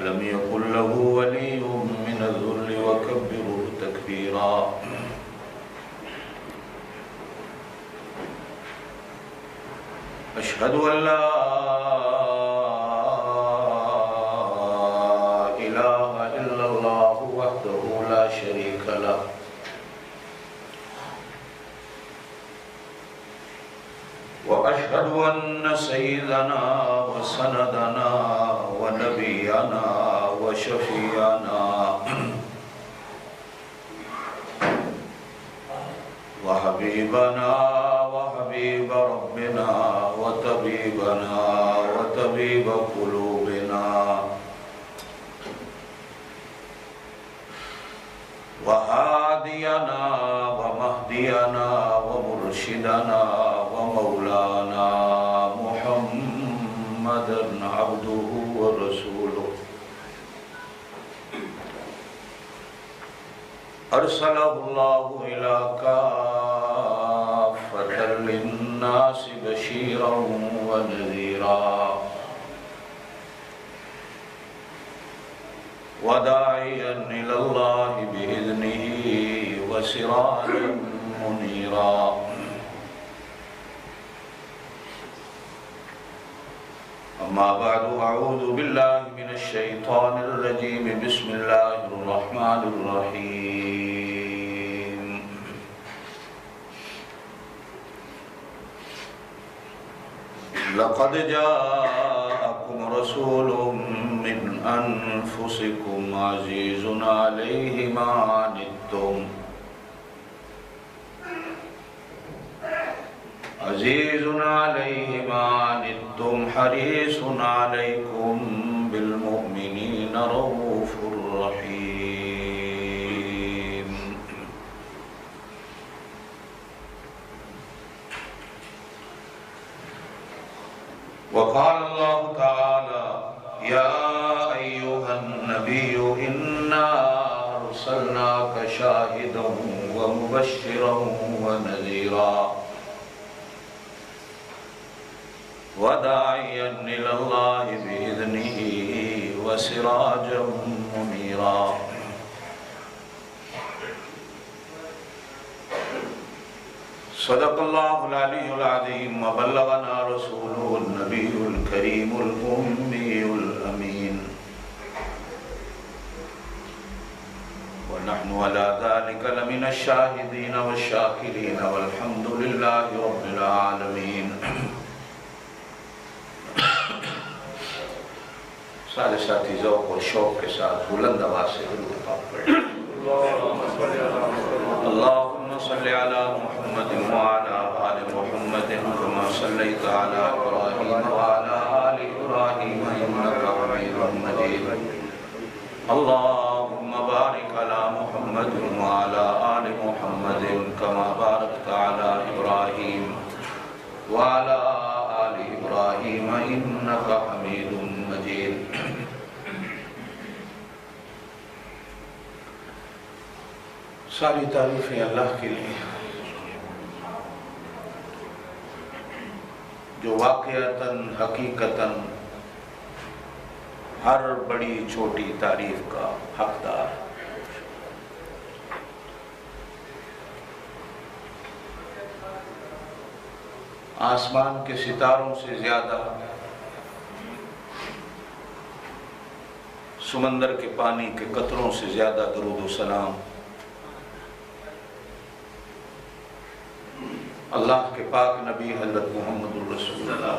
Lump यकुल लहू वलिय्युम मिनज़-ज़ुल्लि वकब्बिरहु तकबीरा। अशहदु अन ला इलाहा इल्लल्लाहु वहदहु ला शरीका लह व अशहदु अन्न सय्यदना व सनदना व नबियना व शफीअना व हबीबना व हबीब रब्बिना व तबीब कुलूबिना व हादियना व महदियना व मुर्शिदना व मौलाना मुहम्मदन अब्दुहु व रसूलुहु अरसलहुल्लाहु इला काफ़्फ़तल लिन्नासि बशीरन व नज़ीरा व दाइयन इलल्लाहि बिइज़्निही व सिराजन मुनीरा। अम्मा बअदु अऊज़ु बिल्लाहि मिनश शैतानिर रजीम बिस्मिल्लाहिर रहमानिर रहीम। लक़द जाअकुम रसूलुम मिन अनफुसिकुम अज़ीज़ुन अलैहि मा अनित्तुम अज़ीज़ुन अलैहि मा अनित्तुम हरीसुन अलैकुम बिल मुमिनीना रऊफ़ुर रहीम। वक़ाल अल्लाहु तआला या अय्युहन नबिय्यु इन्ना अरसलनाका शाहिदन व मुबश्शिरन व नज़ीरा व दाइयन इलल्लाहि बिइज़्निही व सिराजन मुनीरा। सदक़ल्लाहुल अलियुल अज़ीम व बल्लगना रसूलुहुन नबियुल करीमुल उम्मियुल अमीन व नहनु अला ज़ालिका लमिनश शाहिदीन वश्शाकिरीन वल्हम्दुलिल्लाहि रब्बिल आलमीन। सारे साथी ज़ौक़ और शौक़ के साथ बुलंद आवाज़ से दुरूद पाक पढ़ें। अल्लाहुम्मा सल्लि अला मुहम्मदिन व अला आलि मुहम्मदिन कमा सल्लैता अला इब्राहीम व अला आलि इब्राहीम इन्नका हमीदुम मजीद। अल्लाहुम्मा बारिक अला मुहम्मदिन व अला आलि मुहम्मदिन कमा बारकता अला इब्राहीम व अला आलि इब्राहीम इन्नका हमीदुम मजीद। सारी तारीफ़ें अल्लाह के लिए जो वाक़अतन हकीकतन हर बड़ी छोटी तारीफ़ का हकदार। आसमान के सितारों से ज़्यादा, समंदर के पानी के कतरों से ज़्यादा दरूद व सलाम अल्लाह के पाक नबी हज़रत मुहम्मदुर रसूलुल्लाह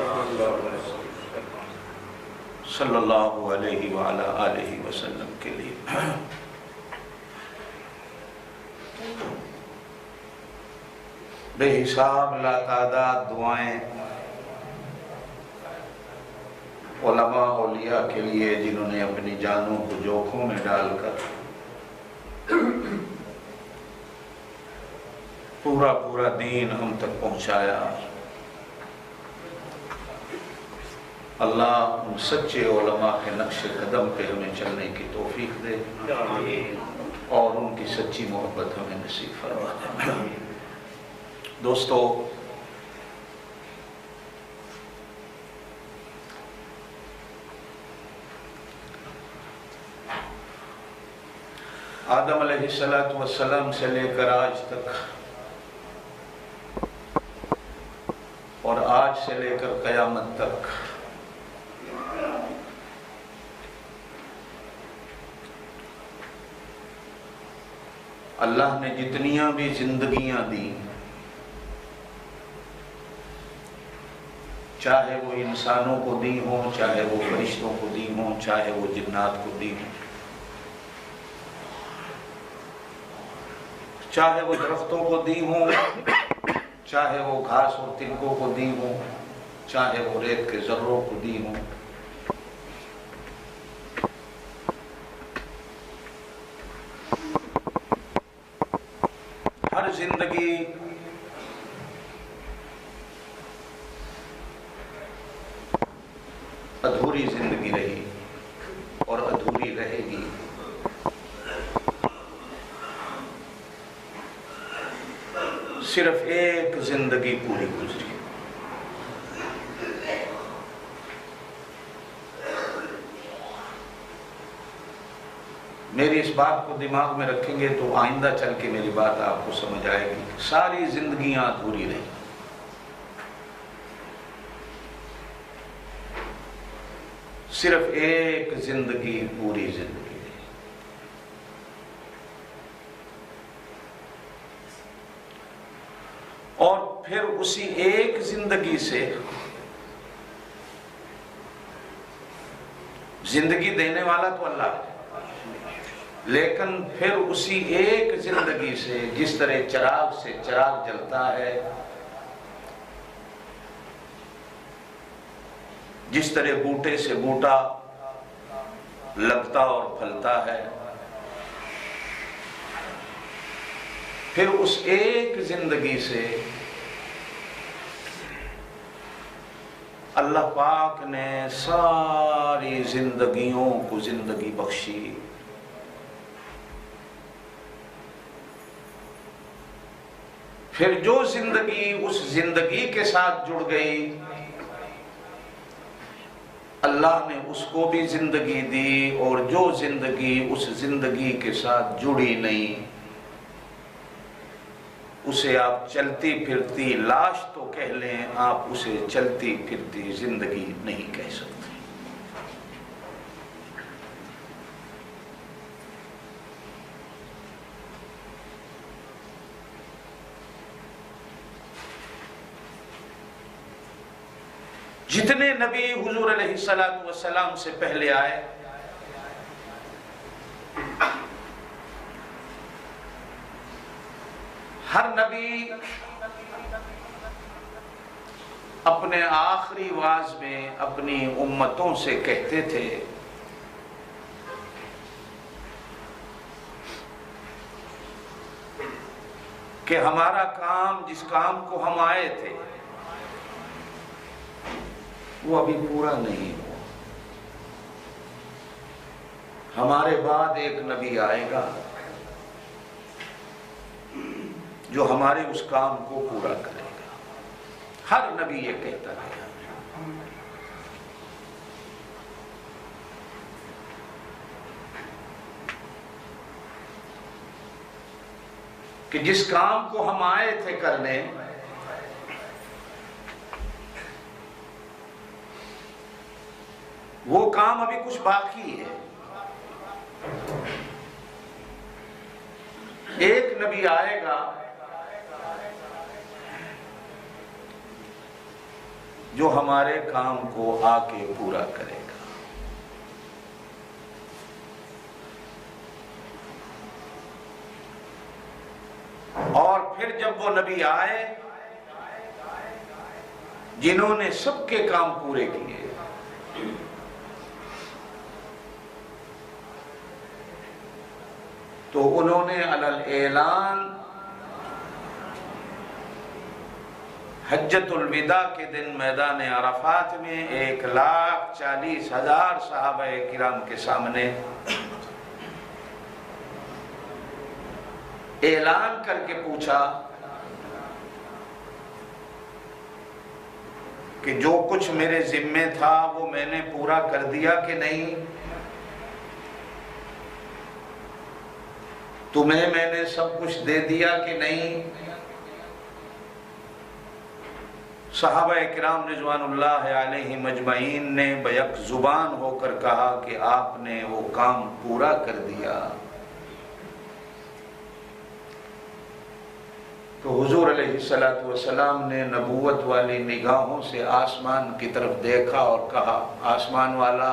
सल्लल्लाहु अलैहि व अला आलिहि वसल्लम के लिए। बेहिसाब लातादाद दुआएं उलमा औलिया के लिए जिन्होंने अपनी जानों को जोखों में डालकर पूरा पूरा दीन हम तक पहुंचाया। अल्लाह उन सच्चे उलमा के नक्शे कदम पे हमें चलने की तौफीक दे और उनकी सच्ची मोहब्बत हमें नसीब फरमा दे। दोस्तों, अलैहिस्सलातु वस्सलाम से लेकर आज तक और आज से लेकर क़यामत तक अल्लाह ने जितनियां भी जिंदगियां दी, चाहे वो इंसानों को दी हो, चाहे वो फरिश्तों को दी हो, चाहे वो जिन्नात को दी हो, चाहे वो दरख्तों को दी हो, चाहे वो घास और तिनकों को दी हो, चाहे वो रेत के जर्रों को दी हो, हर जिंदगी अधूरी जिंदगी रही और अधूरी रहेगी। सिर्फ एक जिंदगी पूरी गुजरी। मेरी इस बात को दिमाग में रखेंगे तो आइंदा चल के मेरी बात आपको समझ आएगी। सारी जिंदगियां अधूरी रही, सिर्फ एक जिंदगी पूरी जिंदगी रही। और फिर उसी एक जिंदगी से जिंदगी देने वाला तो अल्लाह है, लेकिन फिर उसी एक जिंदगी से जिस तरह चिराग से चिराग जलता है, जिस तरह बूटे से बूटा लगता और फलता है, फिर उस एक जिंदगी से अल्लाह पाक ने सारी जिंदगियों को जिंदगी बख्शी। फिर जो जिंदगी उस जिंदगी के साथ जुड़ गई, अल्लाह ने उसको भी जिंदगी दी, और जो जिंदगी उस जिंदगी के साथ जुड़ी नहीं, उसे आप चलती फिरती लाश तो कह लें, आप उसे चलती फिरती जिंदगी नहीं कह सकते। जितने नबी हुजूर अलैहिस्सलातु वस्सलाम से पहले आए, हर नबी अपने आखिरी वाज में अपनी उम्मतों से कहते थे कि हमारा काम, जिस काम को हम आए थे, वो अभी पूरा नहीं हुआ। हमारे बाद एक नबी आएगा जो हमारे उस काम को पूरा करेगा। हर नबी ये कहता है कि जिस काम को हम आए थे करने, वो काम अभी कुछ बाकी है। एक नबी आएगा जो हमारे काम को आके पूरा करेगा। और फिर जब वो नबी आए जिन्होंने सबके काम पूरे किए, तो उन्होंने अलल ऐलान हज्जतुल विदा के दिन मैदान अरफात में 1,40,000 सहाबाए किराम के सामने ऐलान करके पूछा कि जो कुछ मेरे जिम्मे था वो मैंने पूरा कर दिया कि नहीं। तुम्हें मैंने सब कुछ दे दिया कि नहीं? सहाबा किराम रिज़वानुल्लाह अलैहिम अजमईन ने बैक जुबान होकर कहा कि आपने वो काम पूरा कर दिया। तो हुजूर अलैहिस्सलातु वस्सलाम ने नबूवत वाली निगाहों से आसमान की तरफ देखा और कहा, आसमान वाला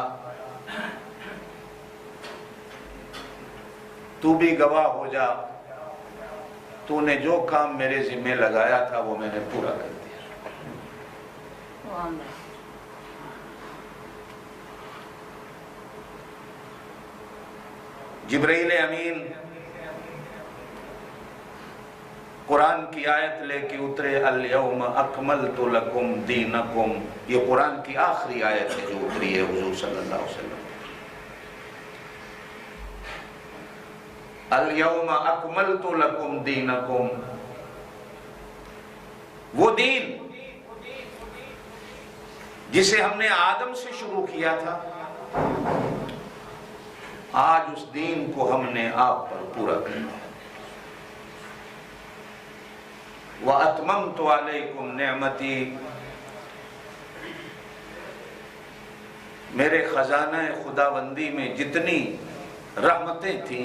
तू भी गवाह हो जा, तूने जो काम मेरे जिम्मे लगाया था वो मैंने पूरा कर दिया। जिब्रील अमीन कुरान की आयत लेके उतरे, अल यौम अकमलतु लकुम दीनकुम। ये कुरान की आखिरी आयत है जो उतरी है हुजूर सल्लल्लाहु अलैहि वसल्लम। अल यौम अकमलतु लकुम दीनकुम, वो दीन जिसे हमने आदम से शुरू किया था, आज उस दीन को हमने आप पर पूरा कर दिया। व अतममतु अलैकुम निअमती, मेरे खजाना खुदाबंदी में जितनी रहमतें थी,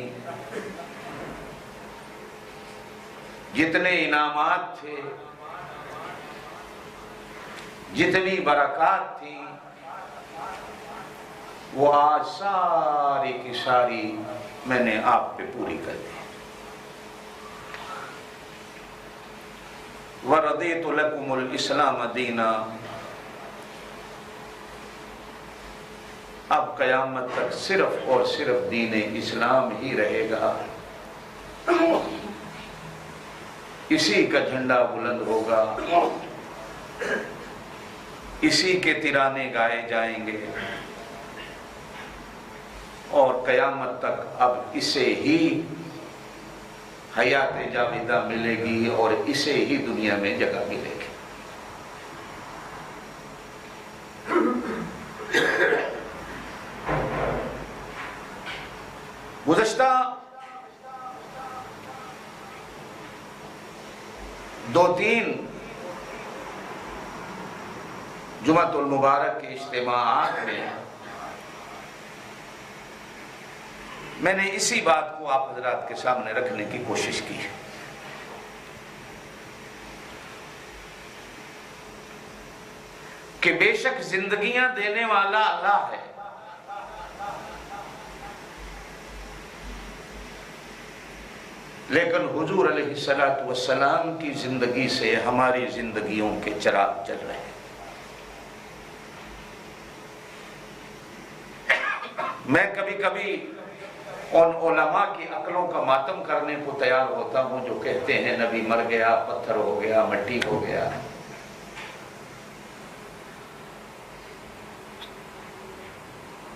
जितने इनामात थे, जितनी बरकत थी, वो आज सारी की सारी मैंने आप पे पूरी कर दी। वरदीतु लकुमुल इस्लाम दीना, अब कयामत तक सिर्फ और सिर्फ दीन इस्लाम ही रहेगा। इसी का झंडा बुलंद होगा, इसी के तिराने गाए जाएंगे और कयामत तक अब इसे ही हयात जाविदा मिलेगी और इसे ही दुनिया में जगह मिलेगी। गुज़श्ता 2-3 जुमातुल मुबारक के इज्तिमाआत में मैंने इसी बात को आप हजरात के सामने रखने की कोशिश की है कि बेशक जिंदगियां देने वाला अल्लाह है, लेकिन हुजूर अलैहिस्सलातु वस्सलाम की जिंदगी से हमारी जिंदगियों के चिराग जल रहे हैं। मैं कभी कभी उन उलमा की अक्लों का मातम करने को तैयार होता हूं जो कहते हैं नबी मर गया, पत्थर हो गया, मिट्टी हो गया।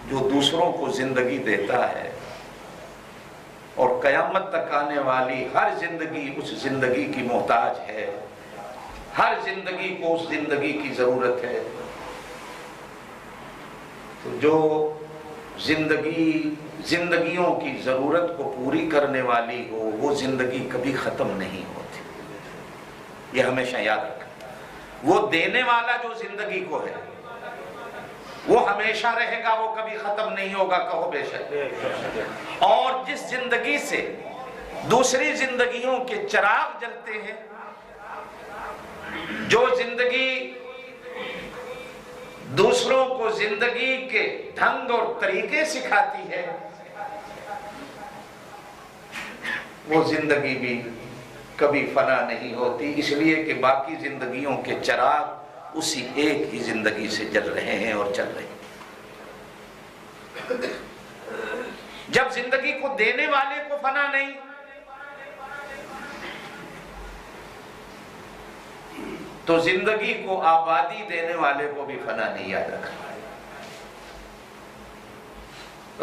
जो दूसरों को जिंदगी देता है और कयामत तक आने वाली हर जिंदगी उस जिंदगी की मोहताज है, हर जिंदगी को उस जिंदगी की जरूरत है। तो जो जिंदगियों की जरूरत को पूरी करने वाली हो, वो जिंदगी कभी खत्म नहीं होती। ये हमेशा याद रखना। वो देने वाला जो जिंदगी को है वो हमेशा रहेगा, वो कभी खत्म नहीं होगा, कहो बेशक। और जिस जिंदगी से दूसरी जिंदगियों के चिराग जलते हैं, जो जिंदगी दूसरों को जिंदगी के ढंग और तरीके सिखाती है, वो जिंदगी भी कभी फना नहीं होती, इसलिए कि बाकी जिंदगियों के चिराग उसी एक ही जिंदगी से जल रहे हैं और चल रहे हैं। जब जिंदगी को देने वाले को फना नहीं, तो जिंदगी को आबादी देने वाले को भी फना नहीं। याद रखना।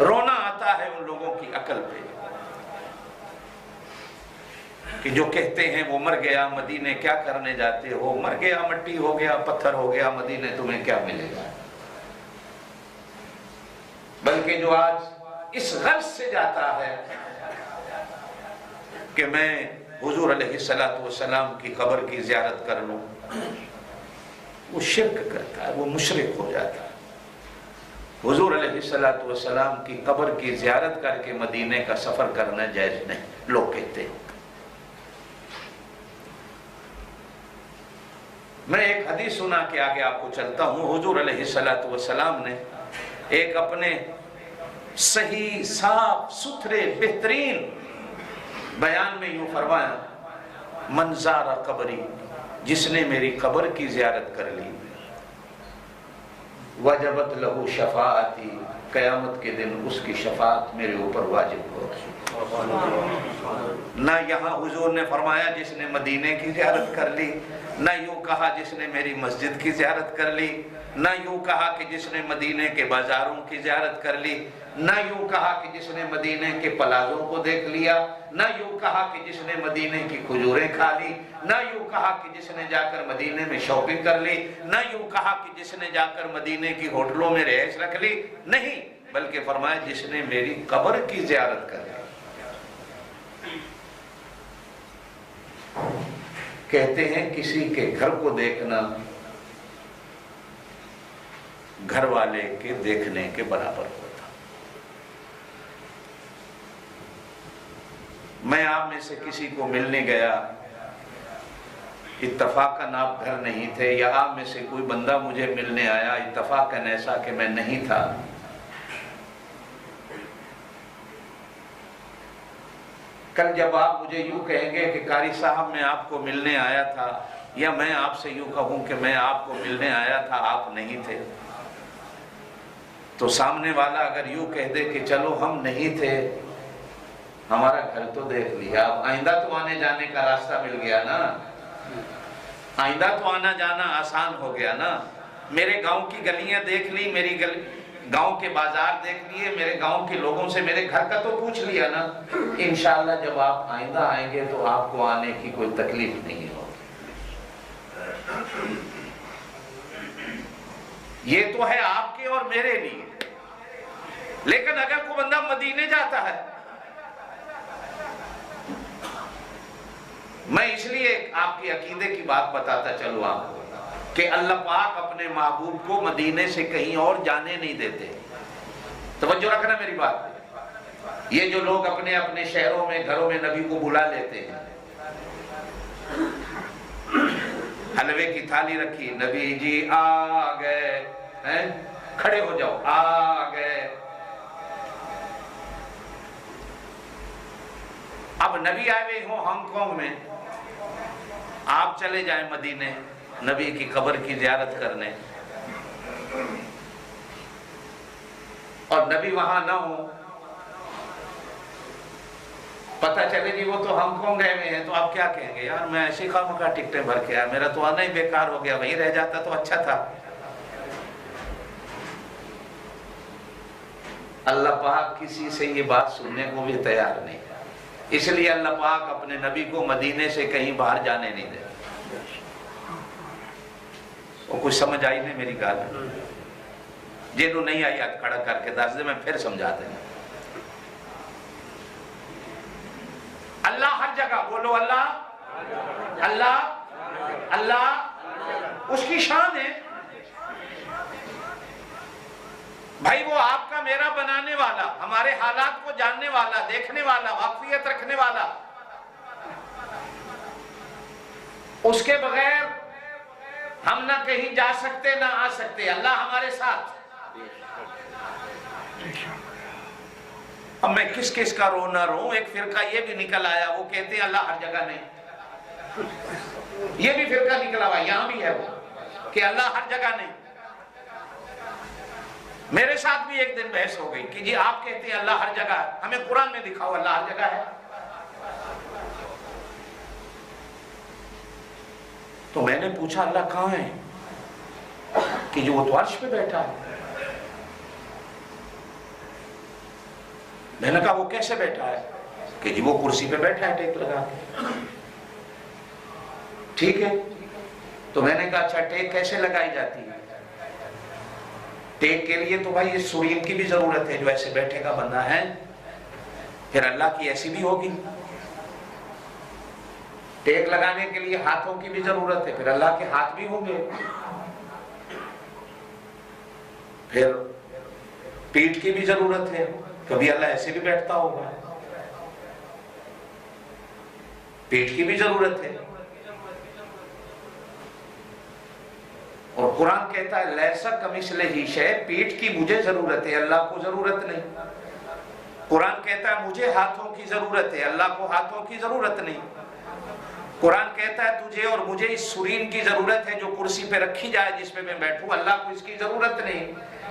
रोना आता है उन लोगों की अकल पे कि जो कहते हैं वो मर गया, मदीने क्या करने जाते हो, मर गया, मिट्टी हो गया, पत्थर हो गया, मदीने तुम्हें क्या मिलेगा। बल्कि जो आज इस गर्ज से जाता है कि मैं हुजूर अलैहिस्सलातु वस्सलाम की कब्र की ज़ियारत कर लूं, वो शिर्क करता है, वो मुशरिक हो जाता है। हुजूर अलैहिस्सलातु वस्सलाम की कब्र की ज़ियारत करके मदीने का सफर करना जायज़ नहीं, लोग कहते हैं। मैं एक हदीस सुना के आगे आपको चलता हूँ। हुजूर अलैहिस्सलातु वस्सलाम ने एक अपने सही साफ सुथरे बेहतरीन बयान में यूं फरमाया, मन ज़ारा कब्री, जिसने मेरी कब्र की ज़ियारत कर ली, वजबत लहू शफाअती, क़यामत के दिन उसकी शफाअत मेरे ऊपर वाजिब होगी। ना यहाँ हुजूर ने फरमाया जिसने मदीने की ज़ियारत कर ली, ना यूं कहा जिसने मेरी मस्जिद की ज़ियारत कर ली, ना यूं कहा कि जिसने मदीने के बाजारों की ज़ियारत कर ली, ना यूं कहा कि जिसने मदीने के पलाजों को देख लिया, ना यूं कहा कि जिसने मदीने की खजूरें खा ली, ना यूं कहा कि जिसने जाकर मदीने में शॉपिंग कर ली, ना यूं कहा कि जिसने जाकर मदीने की होटलों में रिहाइश रख ली। नहीं, बल्कि फरमाया जिसने मेरी कब्र की ज़ियारत कर ली। कहते हैं किसी के घर को देखना घर वाले के देखने के बराबर होता। मैं आप में से किसी को मिलने गया, इत्तफाकन आप घर नहीं थे, या आप में से कोई बंदा मुझे मिलने आया, इत्तफाकन ऐसा कि मैं नहीं था, कल जब आप मुझे यूं कहेंगे कि कारी साहब मैं आपको मिलने आया था, या मैं आपसे यूं कहूं कि मैं आपको मिलने आया था, आप नहीं थे, तो सामने वाला अगर यूं कह दे कि चलो हम नहीं थे, हमारा घर तो देख लिया, अब आइंदा तो आने जाने का रास्ता मिल गया ना, आइंदा तो आना जाना आसान हो गया ना। मेरे गांव की गलियां देख ली, मेरी गांव के बाजार देख लिए, मेरे गांव के लोगों से मेरे घर का तो पूछ लिया ना। इंशाअल्लाह जब आप आइंदा आएंगे तो आपको आने की कोई तकलीफ नहीं होगी। ये तो है आपके और मेरे लिए। लेकिन अगर कोई बंदा मदीने जाता है, मैं इसलिए आपकी अकीदे की बात बताता चलूं आपको कि अल्लाह पाक अपने महबूब को मदीने से कहीं और जाने नहीं देते। तवज्जो रखना मेरी बात। ये जो लोग अपने अपने शहरों में घरों में नबी को बुला लेते हैं, हलवे की थाली रखी, नबी जी आ गए हैं, खड़े हो जाओ, आ गए। अब नबी आए हुए हो हांगकांग में, आप चले जाएं मदीने नबी की कब्र की ज़ियारत करने, और नबी वहां ना हो, पता चले जी वो तो हांगकांग गए हुए हैं, तो आप क्या कहेंगे? यार मैं ऐसे खामखा टिकटें भर के आया, मेरा तो आना ही बेकार हो गया, वहीं रह जाता तो अच्छा था। अल्लाह पाक किसी से ये बात सुनने को भी तैयार नहीं, इसलिए अल्लाह पाक अपने नबी को मदीने से कहीं बाहर जाने नहीं दे। वो कुछ समझ आई नहीं मेरी गाल? जिन्हों नहीं आई हाथ खड़ा करके दस दे, मैं फिर समझा देना। अल्लाह हर जगह, बोलो अल्लाह अल्लाह अल्लाह, उसकी शान है भाई। वो आपका मेरा बनाने वाला, हमारे हालात को जानने वाला, देखने वाला, वाकफियत रखने वाला, उसके बगैर हम ना कहीं जा सकते ना आ सकते। अल्लाह हमारे साथ। अब मैं किस किस का रो ना रो, एक फिरका ये भी निकल आया, वो कहते हैं अल्लाह हर जगह नहीं। ये भी फिरका निकला हुआ, यहां भी है वो कि अल्लाह हर जगह नहीं। मेरे साथ भी एक दिन बहस हो गई कि जी आप कहते हैं अल्लाह हर जगह, हमें कुरान में दिखाओ अल्लाह हर जगह है। तो मैंने पूछा अल्लाह कहां है? कि जो वो तो अर्श पे बैठा है। मैंने कहा वो कैसे बैठा है? कि जी वो कुर्सी पे बैठा है टेक लगा के। ठीक है, तो मैंने कहा अच्छा टेक कैसे लगाई जाती है? टेक के लिए तो भाई इस सुरीन की भी जरूरत है, जो ऐसे बैठेगा बंदा है, फिर अल्लाह की ऐसी भी होगी। टेक लगाने के लिए हाथों की भी जरूरत है, फिर अल्लाह के हाथ भी होंगे। फिर पीठ की भी जरूरत है, कभी अल्लाह ऐसे भी बैठता होगा, पीठ की भी जरूरत है। और कुरान कहता है लैसा कमिस्लिही शै, पीठ की मुझे जरूरत है, अल्लाह को जरूरत नहीं। कुरान कहता है मुझे हाथों की जरूरत है, अल्लाह को हाथों की जरूरत नहीं। कुरान कहता है तुझे और मुझे इस सुरीन की जरूरत है जो कुर्सी पे रखी जाए जिसपे मैं बैठूं, अल्लाह को इसकी जरूरत नहीं।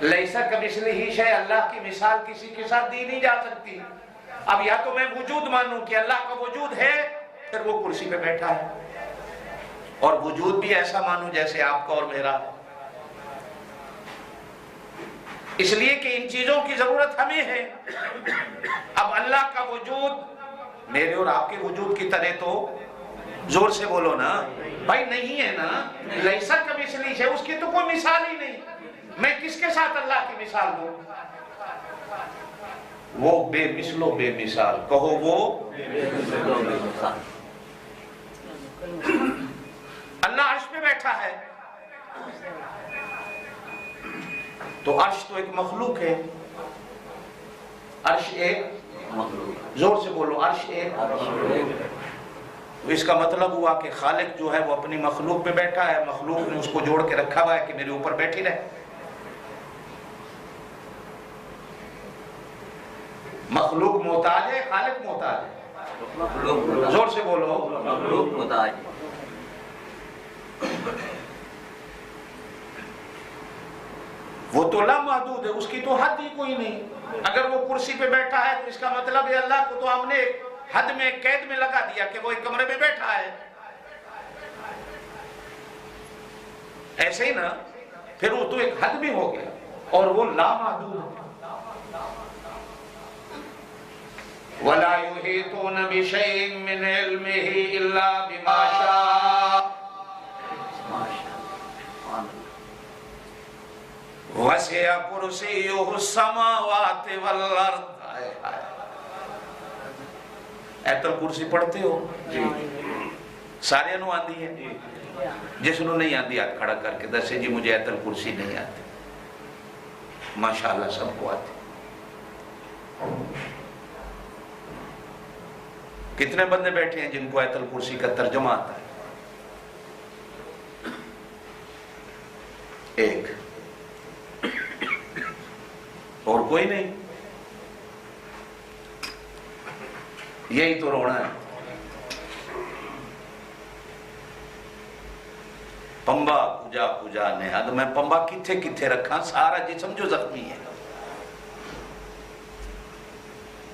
लैसा कमिस्लिही शै, अल्लाह की मिसाल किसी के साथ दी नहीं जा सकती। अब या तो मैं वजूद मानूं कि अल्लाह का वजूद है, फिर वो कुर्सी पे बैठा है, और वजूद भी ऐसा मानूं जैसे आपका और मेरा है। इसलिए कि इन चीजों की जरूरत हमें है। अब अल्लाह का वजूद मेरे और आपके वजूद की तरह तो, जोर से बोलो ना भाई, नहीं है ना। लैसा कमिस्लिही शै, उसकी तो कोई मिसाल ही नहीं। मैं किसके साथ अल्लाह की मिसाल दूं? वो बेमिसलो बेमिसाल, कहो वो बेमिसाल। अल्लाह अर्श पे बैठा है, तो अर्श तो एक मखलूक है। अर्श एक मखलूक, जोर से बोलो, अर्श एक। तो इसका मतलब हुआ कि खालिक जो है वो अपनी मखलूक पे बैठा है, मखलूक ने उसको जोड़ के रखा हुआ है कि मेरे ऊपर बैठी रहे। मखलूक मोहताज है, खालिक मोहताज है? जोर से बोलो, मखलूक मोहताज। वो तो लामहदूद है, उसकी तो हद ही कोई नहीं। अगर वो कुर्सी पे बैठा है तो इसका मतलब है अल्लाह को तो हमने हद में, कैद में लगा दिया कि वो एक कमरे में बैठा है। ऐसे ही ना, फिर वो तो एक हद में हो गया, और वो लामहदूद है। वला युहीतून बिशैइन मिन इल्मिही इल्ला बिमा शाअ वसिअ कुर्सियुहु समावाति वल अर्द। ऐतल कुर्सी पढ़ते हो जी? सारे नु आंदी है, जिसनु नहीं आती हाथ खड़ा करके दसे जी मुझे ऐतल कुर्सी नहीं आती। माशाअल्लाह सबको आती। कितने बंदे बैठे हैं जिनको ऐतल कुर्सी का तर्जुमा आता है? एक, और कोई नहीं। यही तो रोना है। पंबा पूजा पूजा ने हद, मैं पंबा किथे किथे रखा, सारा जिस्म जो जख्मी है।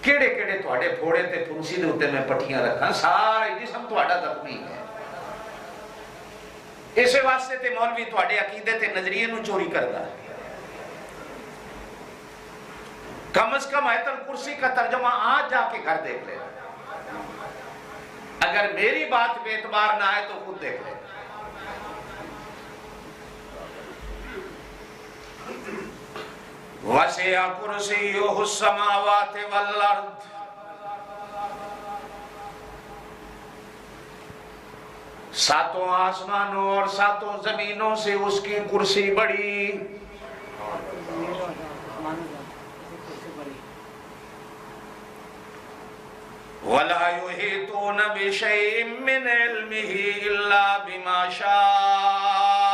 केड़े केड़े तुहाडे फोड़े ते फुंसी दे उत्ते मैं पट्टियां रखा, सारा जिस्म तुहाडा जख्मी है। इस वास्ते ते मौलवी तुहाडे अकीदे ते नजरिए नू चोरी करदा है। कम से कम आयतल कुर्सी का तर्जुमा आज जाके घर देख ले। अगर मेरी बात बेतबार ना आए तो खुद देख ले। वसिअ कुर्सियुहु समावाति वल अर्द। सातों आसमानों और सातों जमीनों से उसकी कुर्सी बड़ी। वला युहीतून बिशैइन मिन इल्मिही इल्ला बिमा शाअ।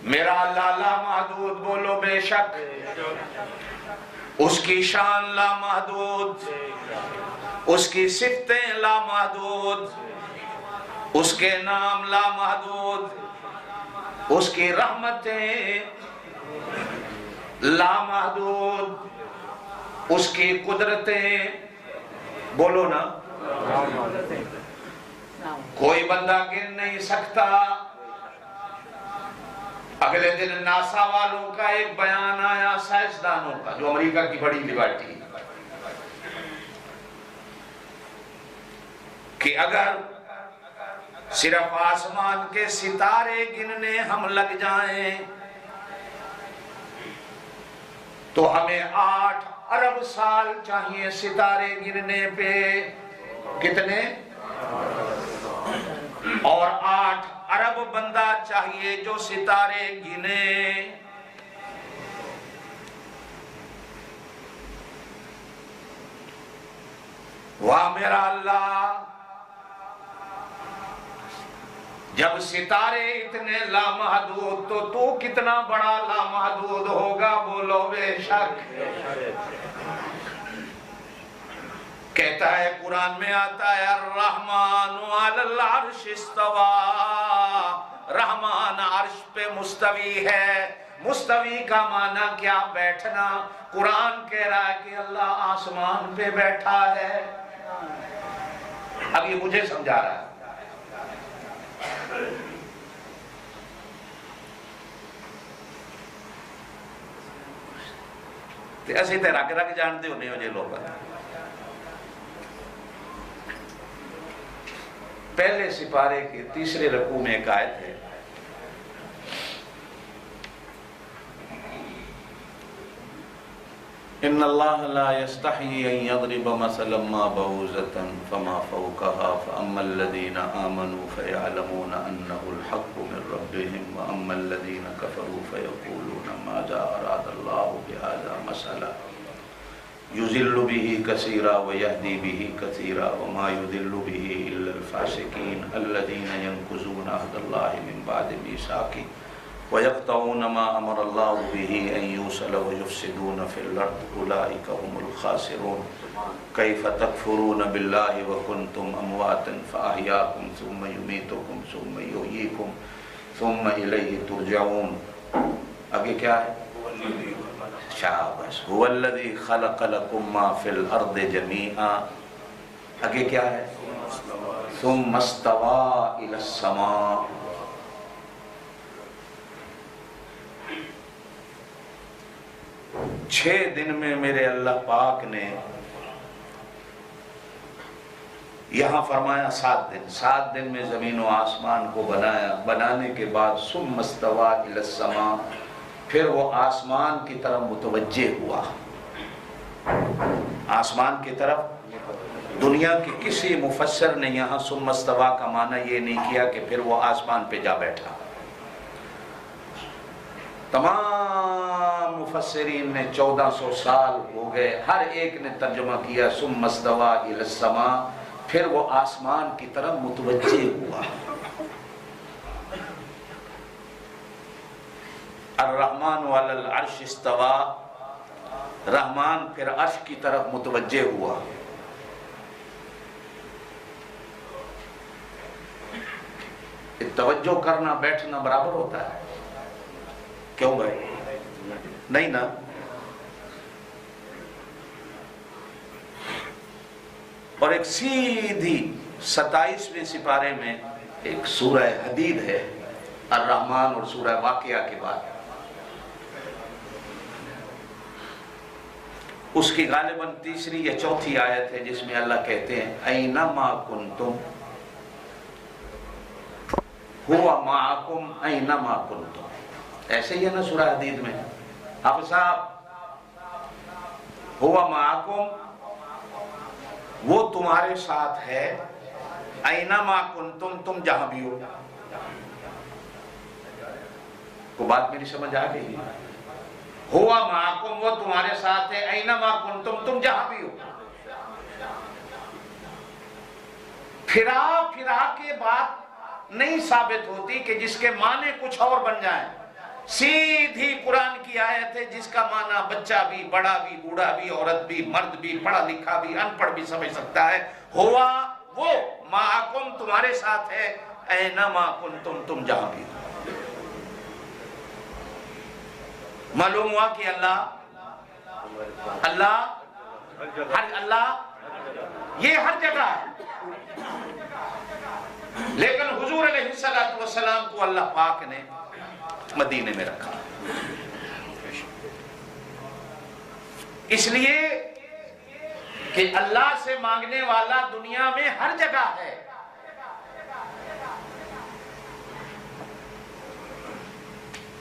मेरा अल्लाह लामहदूद, बोलो बेशक। उसकी शान लामहदूद, उसकी सिफतें लामहदूद, उसके नाम लामहदूद, उसकी रहमतें लामहदूद, उसकी कुदरतें, बोलो ना, कोई बंदा गिन नहीं सकता। अगले दिन नासा वालों का एक बयान आया, साइंसदानों का, जो अमेरिका की बड़ी लिबर्टी, कि अगर सिर्फ आसमान के सितारे गिनने हम लग जाएं तो हमें 8 अरब साल चाहिए सितारे गिरने पे। कितने? और 8 अरब बंदा चाहिए जो सितारे गिने। वाह मेरा अल्लाह, जब सितारे इतने लामहदूद तो तू कितना बड़ा लामहदूद होगा, बोलो बेशक। कहता है कुरान में आता है अर्रहमानु अलल अर्श इस्तवा, रहमान अर्श पे मुस्तवी है। मुस्तवी का माना क्या? बैठना। कुरान कह रहा है कि अल्लाह आसमान पे बैठा है। अब ये मुझे समझा रहा है। असि तो रग रग जानते होने हो जे लोग। पहले सिपारे के तीसरे रकू में एक आयत है, इन्नल्लाह ला यस्तही अन यज़रिब मसलन मा बऊज़तन फमा फ़ौक़हा फ़अम्मल्लज़ीना आमनू फ़यअलमून अन्नहुल हक़्क़ु मिन रब्बिहिम व अम्मल्लज़ीना कफ़रू फ़यक़ूलून माज़ा अरादल्लाहु बिहाज़ा मसला युज़िल्लु बिही कसीरा व यहदी बिही कसीरा व मा युज़िल्लु बिही इल्लल फ़ासिक़ीन अल्लज़ीना यनकुज़ून अहदल्लाहि मिन बादि मीसाक़िही व यक़तऊन मा अमरल्लाहु बिही अन युसल व युफ़सिदून फ़िल अर्ज़ि उलाइका हुमुल ख़ासिरून कैफ़ तकफ़ुरून बिल्लाहि व कुन्तुम अमवातन फ़अहयाकुम सुम्मा युमीतुकुम सुम्मा युहयीकुम सुम्मा इलैहि तुरजऊन। आगे क्या है? शाबाश। हुवल्लज़ी ख़लक़ लकुम मा फ़िल अर्ज़ि जमीआ। आगे क्या है? सुम्मा इस्तवा इलस समा। 6 दिन में मेरे अल्लाह पाक ने, यहां फरमाया 7 दिन, 7 दिन में जमीन और आसमान को बनाया। बनाने के बाद सुम्मा इस्तवा इलस समा, फिर वो आसमान की तरफ मुतवज्जे हुआ। आसमान की तरफ। दुनिया के किसी मुफस्सिर ने यहाँ सुम्मा इस्तवा का माना ये नहीं किया कि फिर वो आसमान पे जा बैठा। तमाम मुफस्सिरीन ने 1400 साल हो गए, हर एक ने तर्जुमा किया सुम्मा इस्तवा इलस समा, फिर वो आसमान की तरफ मुतवज्जे हुआ। अर्रहमान अलल अर्श इस्तवा, रहमान फिर अर्श की तरफ मुतवज्जे हुआ। तवज्जो करना बैठना बराबर होता है? क्यों भाई? नहीं ना। और एक सीधी 27वें सिपारे में एक सूरह हदीद है, अर्रहमान और सूरह वाक़िया के बाद। उसकी गालिबन तीसरी या चौथी आयत है जिसमें अल्लाह कहते हैं ऐनमा कुंतुम हुवा माअकुम ऐनमा कुंतुम। ऐसे ही है ना सूरह हदीद में? हाफ़िज़ साहब, हुवा माअकुम, वो तुम्हारे साथ है, ऐनमा कुंतुम, तुम जहां भी हो। को बात मेरी समझ आ गई? हुवा माअकुम, वो तुम्हारे साथ है, ऐनमा कुंतुम, तुम जहां भी हो। फिरा फिरा के बात नहीं साबित होती कि जिसके माने कुछ और बन जाए। सीधी कुरान की आयत है जिसका माना बच्चा भी, बड़ा भी, बूढ़ा भी, औरत भी, मर्द भी, पढ़ा लिखा भी, अनपढ़ भी समझ सकता है। हुआ वो, माअकुम तुम्हारे साथ है, ऐनमा कुंतुम, तुम जहां भी हो। मालूम हुआ कि अल्लाह ये हर जगह है, लेकिन हुजूर अलैहिस्सलातु वस्सलाम को अल्लाह पाक ने मदीने में रखा, इसलिए कि अल्लाह से मांगने वाला दुनिया में हर जगह है।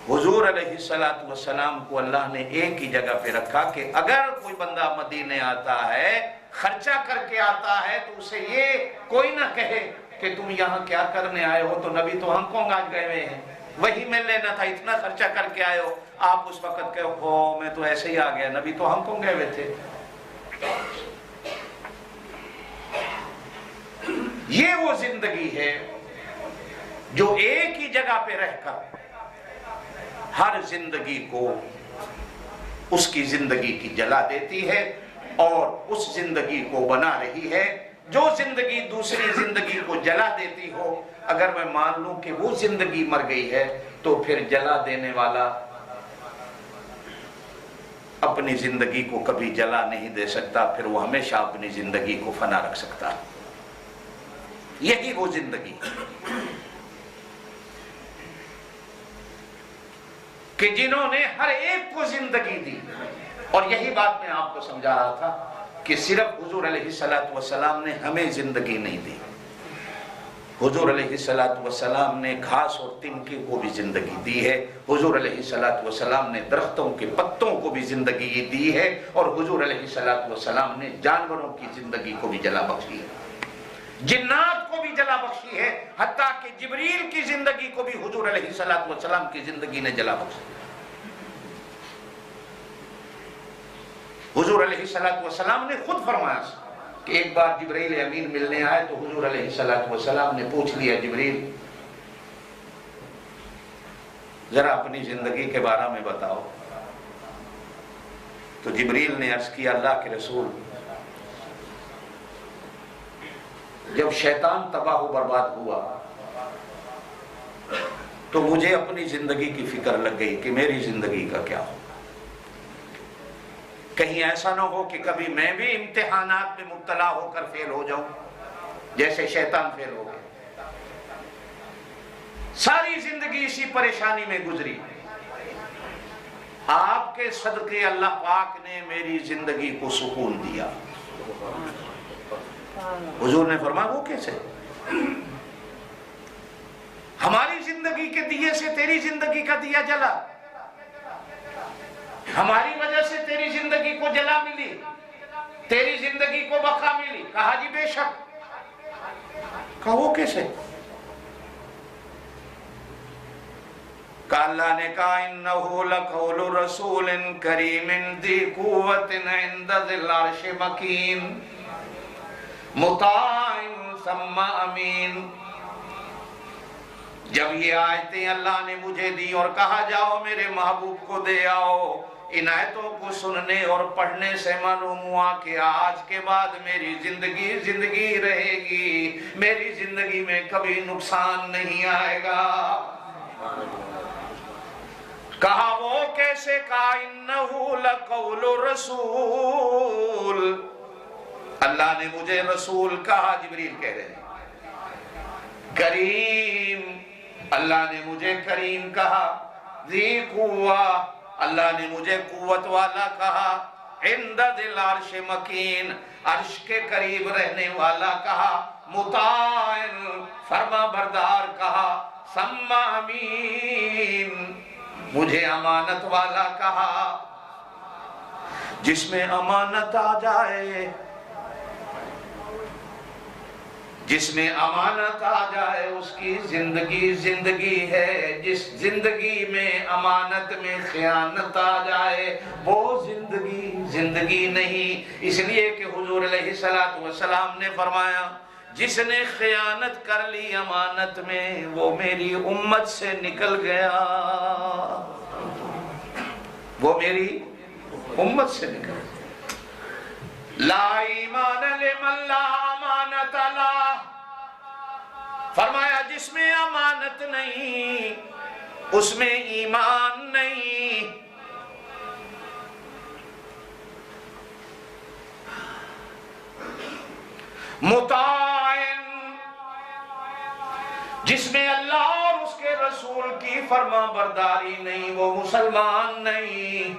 हुजूर अलैहिस्सलातु वस्सलाम को अल्लाह ने एक ही जगह पे रखा कि अगर कोई बंदा मदीने आता है, खर्चा करके आता है, तो उसे ये कोई ना कहे कि तुम यहाँ क्या करने आए हो, तो नबी तो हांगकांग आज गए हुए हैं, वही में लेना था, इतना खर्चा करके आए हो। आप उस वक्त कहो हो मैं तो ऐसे ही आ गया, नबी तो हांगकांग गए हुए थे। ये वो जिंदगी है जो एक ही जगह पे रहकर हर जिंदगी को उसकी जिंदगी की जला देती है और उस जिंदगी को बना रही है। जो जिंदगी दूसरी जिंदगी को जला देती हो, अगर मैं मान लूं कि वो जिंदगी मर गई है, तो फिर जला देने वाला अपनी जिंदगी को कभी जला नहीं दे सकता, फिर वो हमेशा अपनी जिंदगी को फना रख सकता है। यही वो जिंदगी कि जिन्होंने हर एक को जिंदगी दी। और यही बात मैं आपको समझा रहा था कि सिर्फ हुजूर अलैहिस्सलातु वस्सलाम ने हमें जिंदगी नहीं दी, हुजूर अलैहिस्सलातु वस्सलाम ने घास और तिनके को भी जिंदगी दी है, हुजूर अलैहिस्सलातु वस्सलाम ने दरख्तों के पत्तों को भी जिंदगी दी है, और हुजूर अलैहिस्सलातु वस्सलाम ने जानवरों की जिंदगी को भी जला बख्शी है, जिन्नात को भी जला बख्शी है, हत्ता कि जिब्रील की जिंदगी को भी हुजूर अलैहिस्सलातु वस्सलाम की जिंदगी ने जला बख्शी। हुजूर अलैहिस्सलातु वस्सलाम ने खुद फरमाया कि एक बार जिब्रील अमीन मिलने आए तो हुजूर अलैहिस्सलातु वस्सलाम ने पूछ लिया, जिब्रील जरा अपनी जिंदगी के बारे में बताओ। तो जिब्रील ने अर्ज किया, अल्लाह के रसूल, जब शैतान तबाह बर्बाद हुआ तो मुझे अपनी जिंदगी की फिक्र लग गई कि मेरी जिंदगी का क्या हो। कहीं ऐसा ना हो कि कभी मैं भी इम्तिहानात में मुब्तला होकर फेल हो जाऊं, जैसे शैतान फेल हो गया। सारी जिंदगी इसी परेशानी में गुजरी। आपके सदके अल्लाह पाक ने मेरी जिंदगी को सुकून दिया। हुजूर ने फरमाया, वो कैसे? हमारी जिंदगी के दिए से तेरी जिंदगी का दिया जला, हमारी वजह से तेरी जिंदगी को जला मिली, तेरी जिंदगी को बका मिली। कहा जी बेशक। कहा वो कैसे? अल्लाह ने कहा, इन्नहु लक़ौलु रसूलिन करीमिन ज़ी क़ुव्वतिन इंदा ज़िल अर्शि मकीन मुताइन सम्मा अमीन। जब ये आयतें अल्लाह ने मुझे दी और कहा जाओ मेरे महबूब को दे आओ, इन आयतों को सुनने और पढ़ने से मालूम हुआ कि आज के बाद मेरी जिंदगी जिंदगी रहेगी, मेरी जिंदगी में कभी नुकसान नहीं आएगा। कहा वो कैसे? कहा इन्नहु लक़ौलु रसूल, अल्लाह ने मुझे रसूल कहा, जिब्रील कह रहे हैं। करीम, अल्लाह ने मुझे करीम कहा। ज़ी कुव्वा, अल्लाह ने मुझे कुव्वत वाला कहा। इंदा ज़िल अर्शि मकीन, अर्श के करीब रहने वाला कहा। मुताइन, फरमा बरदार कहा। सम्मा अमीन, मुझे अमानत वाला कहा। जिसमें अमानत आ जाए, जिसमें अमानत आ जाए उसकी जिंदगी जिंदगी है। जिस जिंदगी में अमानत में खयानत आ जाए वो जिंदगी जिंदगी नहीं। इसलिए कि हुजूर अलैहिस्सलातु वस्सलाम ने फरमाया, जिसने खयानत कर ली अमानत में वो मेरी उम्मत से निकल गया, वो मेरी उम्मत से निकल गया। ला ईमान लिमन ला अमानत ला, फरमाया जिसमें अमानत नहीं उसमें ईमान नहीं। मुताइन, जिसमें अल्लाह और उसके रसूल की फरमा बरदारी नहीं वो मुसलमान नहीं।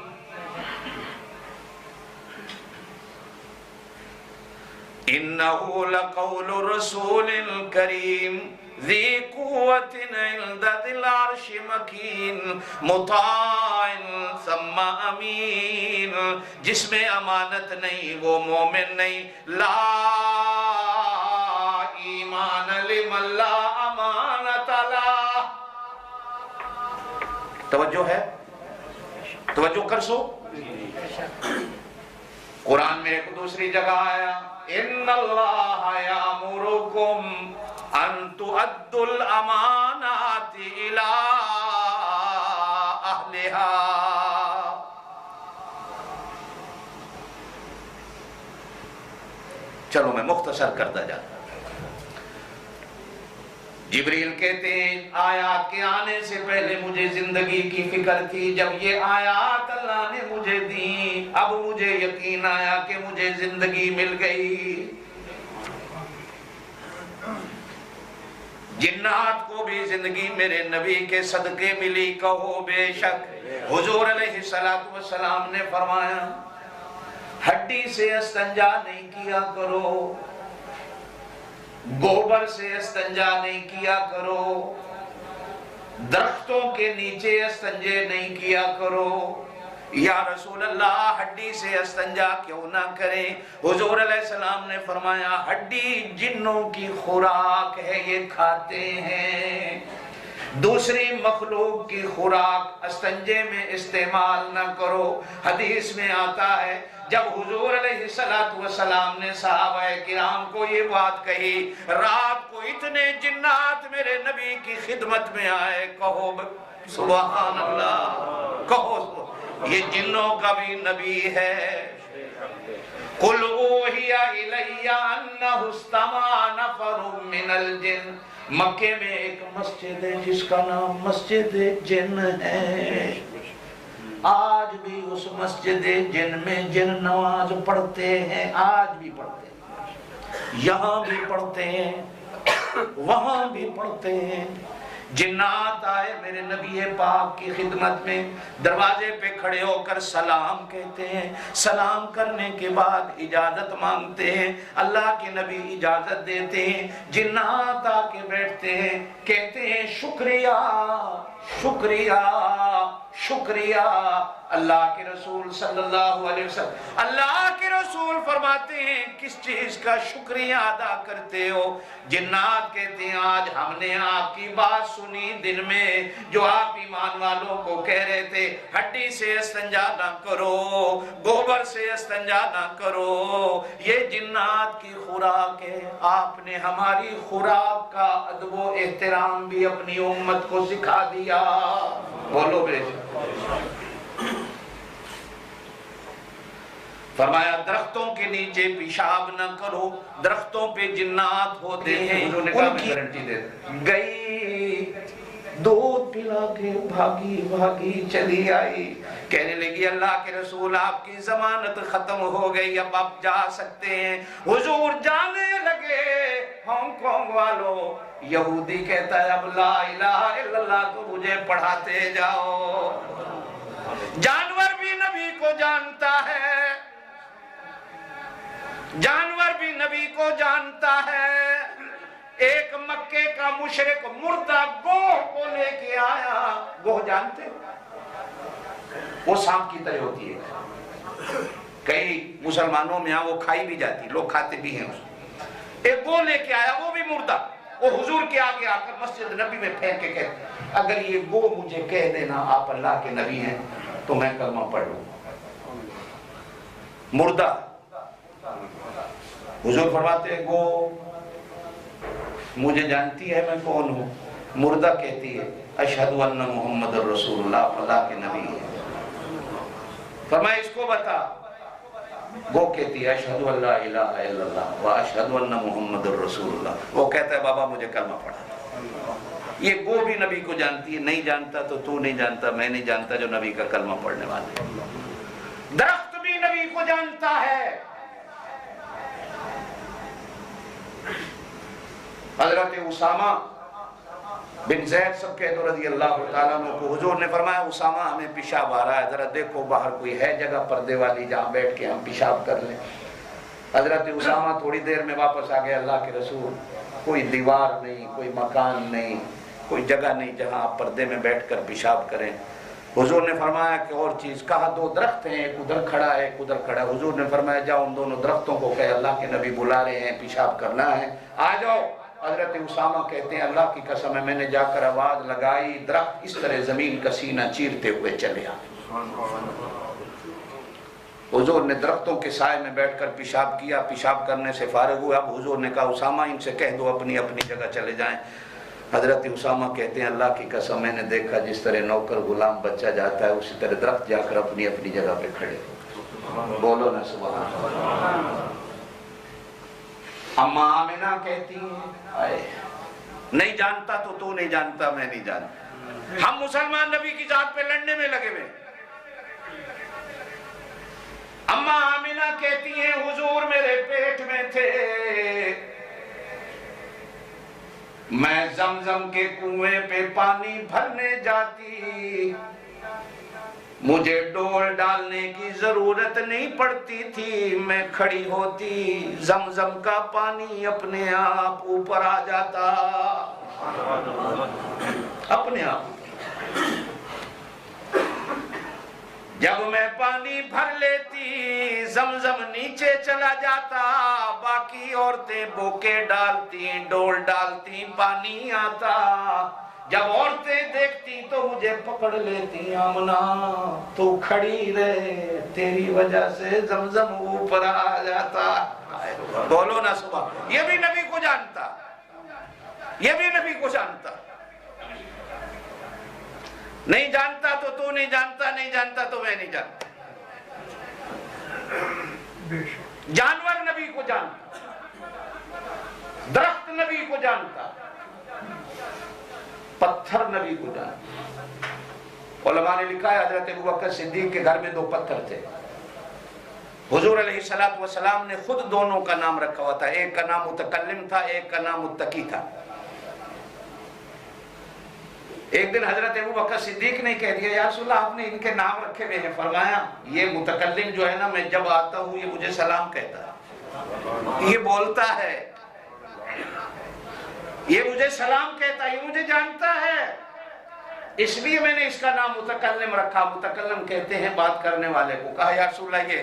इन्नहु लक़ौलु रसूलिल करीम, ज़ी कुव्वतिन इंदा ज़िल अर्शि मकीन मुताइन सम्मा अमीन, जिसमें अमानत नहीं वो मोमिन नहीं। ला ईमान लिमन ला अमानत ला। तवज्जो है, तवज्जो कर सो। कुरान में एक दूसरी जगह आया, इन्नल्लाह यामुरुकुम अन तुअद्दुल अमानाति इला अहलिहा। चलो मैं मुख्तसर करता जाता। जिब्रील कहते हैं आयात के आने से पहले मुझे जिंदगी की फिक्र थी, जब ये आयात अल्लाह ने मुझे दी अब मुझे यकीन आया कि मुझे जिंदगी मिल गई। जिन्नात को भी जिंदगी मेरे नबी के सदके मिली, कहो बेशक। हुजूर अलैहिस्सलातु वस्सलाम ने फरमाया हड्डी से इस्तंजा नहीं किया करो, गोबर से इस्तंजा नहीं किया करो, दरख्तों के नीचे इस्तंजे नहीं किया करो। या रसूल अल्लाह हड्डी से इस्तंजा क्यों ना करें? हुजूर अलैहिस्सलाम ने फरमाया हड्डी जिन्नों की खुराक है, ये खाते हैं। दूसरी मखलूक की खुराक इस्तंजे में इस्तेमाल ना करो। हदीस में आता है जब हुजूर अलैहिस्सलातु वस्सलाम ने सहाबाए किराम को ये बात कही, रात को इतने जिन्नात मेरे नबी की खिदमत में आए। कहो सुभान अल्लाह, कहो ये जिन्नों का भी नबी है। कुल ऊहिया इलैया अन्नहु इस्तमा नफरुम मिनल जिन्न। मक्के में एक मस्जिद है जिसका नाम मस्जिद जिन है। आज भी उस मस्जिद जिन में जिन नमाज पढ़ते हैं, आज भी पढ़ते हैं, यहाँ भी पढ़ते हैं, वहां भी पढ़ते हैं। जिन्नात आए मेरे नबी पाक की खिदमत में, दरवाजे पे खड़े होकर सलाम कहते हैं। सलाम करने के बाद इजाजत मांगते हैं, अल्लाह के नबी इजाजत देते हैं। जिन्नात आके बैठते हैं, कहते हैं शुक्रिया शुक्रिया शुक्रिया। अल्लाह के रसूल सल्लल्लाहु अलैहि वसल्लम, अल्लाह के रसूल फरमाते हैं किस चीज का शुक्रिया अदा करते हो? जिन्नात कहते हैं आज हमने आपकी बात सुनी दिन में, जो आप ईमान वालों को कह रहे थे हड्डी से इस्तंजा ना करो, गोबर से इस्तंजा ना करो, ये जिन्नात की खुराक है। आपने हमारी खुराक का अदब एहतराम भी अपनी उम्मत को सिखा दिया। बोलो बेशक। फरमाया दरख्तों के नीचे पेशाब न करो, दरख्तों पे जिन्नात होते हैं, उनकी गारंटी देते। गई दूध पिला के भागी भागी चली आई, कहने लगी अल्लाह के रसूल आपकी जमानत खत्म हो गई, अब आप जा सकते हैं। हुजूर जाने लगे। हांगकांग वालों, यहूदी कहता है अब ला इलाहा इल्लल्लाह तो मुझे पढ़ाते जाओ। जानवर भी नबी को जानता है, जानवर भी नबी को जानता है। एक मक्के का मुशरिक मुर्दा गोह को लेके आया। गोह जानते हो? वो सांप की तरह होती है, कई मुसलमानों में वो खाई भी जाती, लोग खाते भी हैं उसको। एक गोह लेके आया, वो भी मुर्दा। वो हुजूर के आगे आकर मस्जिद नबी में फेंक के कहते अगर ये गोह मुझे कह देना आप अल्लाह के नबी हैं तो मैं कलमा पढ़ लूं। मुर्दा। हुजूर फरमाते गो मुझे जानती है मैं कौन हूँ? मुर्दा कहती है अशहदु अन्ना मुहम्मद रसूलुल्लाह, अल्लाह के नबी है। फरमाया इसको बता। वो कहती है अशहदु अल्ला इलाहा इल्लल्लाह व अशहदु अन्ना मुहम्मद रसूलुल्लाह। वो कहता है बाबा मुझे कलमा पढ़ा। ये गो भी नबी को जानती है। नहीं जानता तो तू नहीं जानता, मैं नहीं जानता जो नबी का कलमा पढ़ने वाले। दरख्त भी नबी को जानता है। हजरत उसामा बिन ज़ैद सब कह दो रज़ी अल्लाह ताला अन्हु को हुजूर ने फरमाया उसामा हमें पेशाब आ रहा है, जरा देखो बाहर कोई है जगह पर्दे वाली जहाँ बैठ के हम पेशाब कर लें। हजरत उसामा थोड़ी देर में वापस आ गए। अल्लाह के रसूल कोई दीवार नहीं, कोई मकान नहीं, कोई जगह नहीं जहां आप पर्दे में बैठकर पेशाब करें। हुजूर ने फरमाया कि और चीज कहा, दो दरख्त हैं, एक उधर खड़ा है एक उधर खड़ा है। हुजूर ने फरमाया जाओ उन दोनों दरख्तों को कहे अल्लाह के नबी बुला रहे हैं, पेशाब करना है, आ जाओ। हजरत उसामा कहते हैं अल्लाह की कसम है मैंने जाकर आवाज लगाई, दरख्त इस तरह जमीन का सीना चीरते हुए चले आए। हुजूर ने दरख्तों के साए में बैठकर पेशाब किया, पेशाब करने से फारिग हुआ। अब हुजूर ने कहा उसामा इनसे कह दो अपनी अपनी जगह चले जाएं। हजरत उसामा कहते हैं अल्लाह की कसम मैंने देखा जिस तरह नौकर गुलाम बच्चा जाता है उसी तरह दरख्त जाकर अपनी अपनी जगह पे खड़े। बोलो ना सुभान अल्लाह। अम्मा आमिना कहती है नहीं जानता तो तू नहीं जानता, मैं नहीं जानता। हम मुसलमान नबी की जात पे लड़ने में लगे हुए। अम्मा आमिना कहती हैं हुजूर मेरे पेट में थे, मैं जमजम के कुएं पे पानी भरने जाती, मुझे डोल डालने की जरूरत नहीं पड़ती थी, मैं खड़ी होती जमजम का पानी अपने आप ऊपर आ जाता, अपने आप। जब मैं पानी भर लेती जमजम नीचे चला जाता, बाकी औरतें बोके डालती डोल डालती पानी आता। जब औरतें देखती तो मुझे पकड़ लेती, आमना तू खड़ी रहे तेरी वजह से जमजम ऊपर आ जाता। बोलो ना सुबह। ये भी नबी को जानता, ये भी नबी को जानता। नहीं जानता तो तू नहीं जानता, नहीं जानता तो मैं नहीं जानता। जानवर नबी को जानता, दरख्त नबी को जानता, पत्थर नबी को जानता। उलमा ने लिखा है हजरत अबू बकर सिद्दीक के घर में दो पत्थर थे। हुजूर अलैहिस्सलातु वस्सलाम ने खुद दोनों का नाम रखा हुआ था, एक का नाम मुतकल्लिम था, एक का नाम मुत्तकी था। एक दिन हजरत अबू बकर सिद्दीक ने कह दिया या रसूलल्लाह आपने इनके नाम रखे हुए हैं। फरमाया ये मुतकल्लिम जो है ना, मैं जब आता हूँ ये मुझे सलाम कहता है, ये बोलता है, ये मुझे सलाम कहता है, ये मुझे जानता है, इसलिए मैंने इसका नाम मुतकल्लिम रखा। मुतकल्लिम कहते हैं बात करने वाले को। कहा या रसूलल्लाह ये,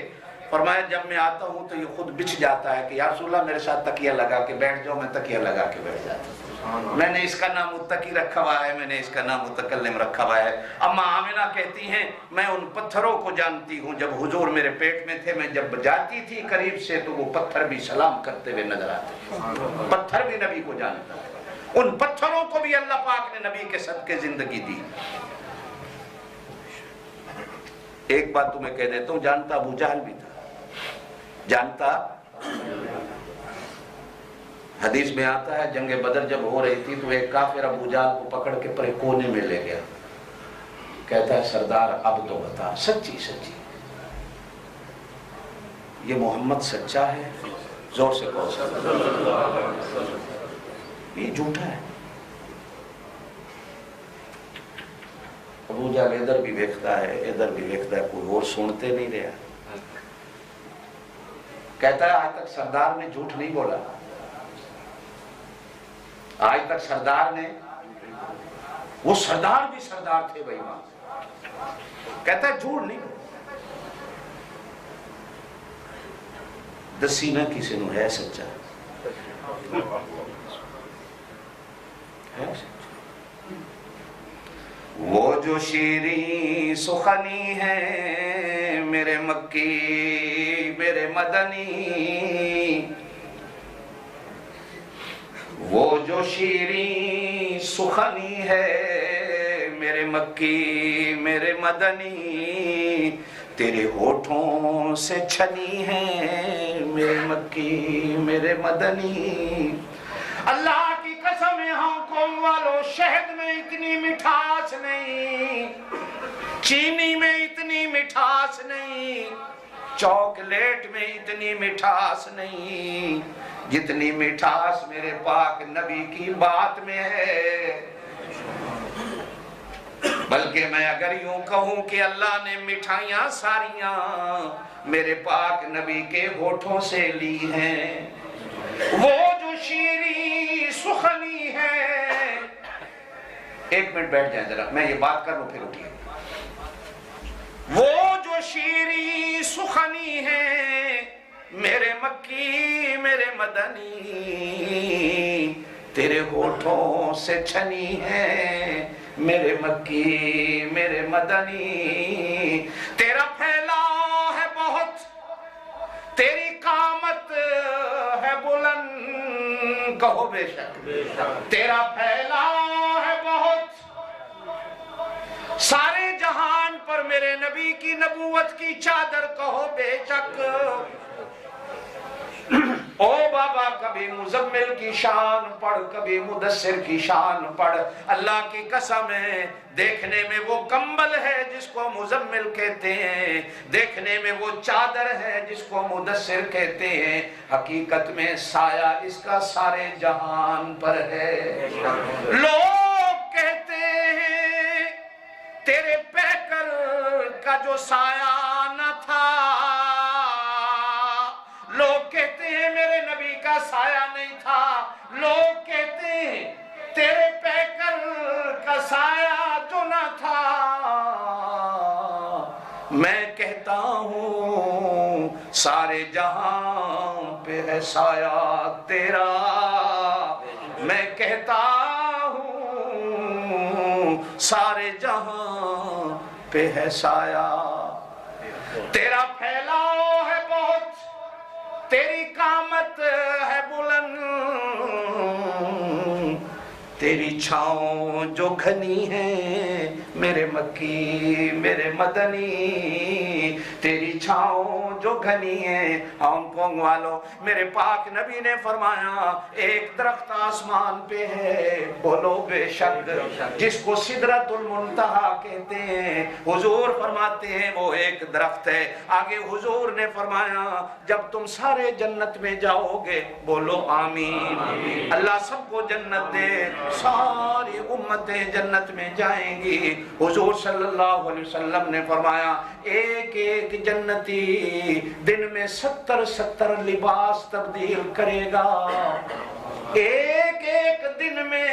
फरमाया जब मैं आता हूँ तो ये खुद बिछ जाता है कि या रसूलल्लाह मेरे साथ तकिया लगा के बैठ जाओ, मैं तकिया लगा के बैठ जाता हूँ। मैंने इसका नाम मुत्तकी रखा हुआ है, मैंने इसका नाम मुतकल्लिम रखा हुआ है। अम्मा आमिना कहती हैं मैं उन पत्थरों को जानती हूँ, जब हुजूर मेरे पेट में थे मैं जब जाती थी करीब से तो वो पत्थर भी सलाम करते हुए नजर आते। पत्थर भी नबी को जानता है। उन पत्थरों को भी अल्लाह पाक ने नबी के सदके जिंदगी दी। एक बात तुम्हें कह देता हूँ, जानता अबू जहल भी था, जानता। हदीस में आता है जंगे बदर जब हो रही थी तो एक काफिर अबू जहल को पकड़ के परे कोने में ले गया। कहता है सरदार अब तो बता, सच्ची सच्ची ये मोहम्मद सच्चा है? जोर से कहो ये झूठा है। अबू जहल इधर भी देखता है इधर भी देखता है, कोई और सुनते नहीं रहा। कहता है आज तक सरदार ने झूठ नहीं बोला, आज तक सरदार ने, वो सरदार भी सरदार थे भाई वहां। कहता है झूठ नहीं दसी ना किसी ने है सच्चा है। वो जो शीरी सुखनी है मेरे मक्की मेरे मदनी, वो जो शीरी सुखनी है मेरे मक्की मेरे मदनी, तेरे होठों से छनी है मेरे मक्की मेरे मदनी। अल्लाह की कसम है हम कौम वालों, शहद में इतनी मिठास नहीं, चीनी में इतनी मिठास नहीं, चॉकलेट में इतनी मिठास नहीं जितनी मिठास मेरे पाक नबी की बात में है। बल्कि मैं अगर यूं कहूं कि अल्लाह ने मिठाइयां सारियां मेरे पाक नबी के होठों से ली हैं। वो जो शीरी एक मिनट बैठ जाए जरा, मैं ये बात कर लूं फिर उठिए। वो जो शीरी सुखनी है मेरे मक्की मेरे मदनी, तेरे होठों से छनी है मेरे मक्की मेरे मदनी। तेरा फैलाव है बहुत, तेरी कामत है बुलंद, कहो बेशक। तेरा फैलाव है बहुत, सारे जहान पर मेरे नबी की नबूवत की चादर, कहो बेशक। ओ बाबा, कभी मुजम्मिल की शान पढ़, कभी मुदस्सिर की शान पढ़। अल्लाह की कसम है, देखने में वो कंबल है जिसको मुजम्मिल कहते हैं, देखने में वो चादर है जिसको मुदस्सिर कहते हैं, हकीकत में साया इसका सारे जहान पर है। लोग कहते हैं तेरे पैकर का जो साया न था, लोग कहते हैं मेरे नबी का साया नहीं था, लोग कहते हैं तेरे पैकर का साया जो न था। मैं कहता हूँ सारे जहां पे है साया तेरा, मैं कहता हूँ सारे जहां पे है साया। तेरा फैलाव है बहुत, तेरी कामत है बुलंद, तेरी छाँव जो घनी है मेरे मक्की मेरे मदनी, तेरी छाँव जो घनी है। हांगकांग वालों, मेरे पाक नबी ने फरमाया एक दरख्त आसमान पे है, बोलो बेशक, जिसको सिदरतुल मुंतहा कहते हैं। हुजूर फरमाते हैं वो एक दरख्त है। आगे हुजूर ने फरमाया जब तुम सारे जन्नत में जाओगे, बोलो आमीन, अल्लाह सबको जन्नत दे, सारी उम्मतें जन्नत में जाएंगी। हुजूर सल्लल्लाहु अलैहि वसल्लम ने फरमाया एक एक जन्नती दिन में 70 लिबास तब्दील करेगा, एक एक दिन में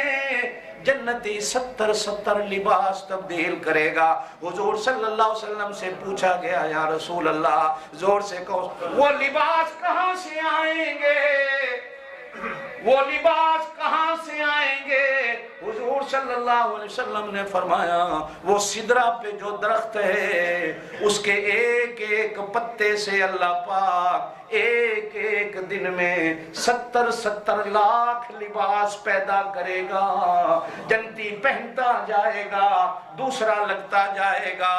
जन्नती 70 लिबास तब्दील करेगा। हुजूर सल्लल्लाहु अलैहि वसल्लम से पूछा गया या रसूल अल्लाह, जोर से कहो वो लिबास कहां से आएंगे, वो लिबास कहां से आएंगे? हुजूर सल्लल्लाहु अलैहि वसल्लम ने फरमाया वो सिदरा पे जो दरख्त है उसके एक एक पत्ते से अल्लाह पाक एक एक दिन में 70 लाख लिबास पैदा करेगा। जन्नती पहनता जाएगा, दूसरा लगता जाएगा,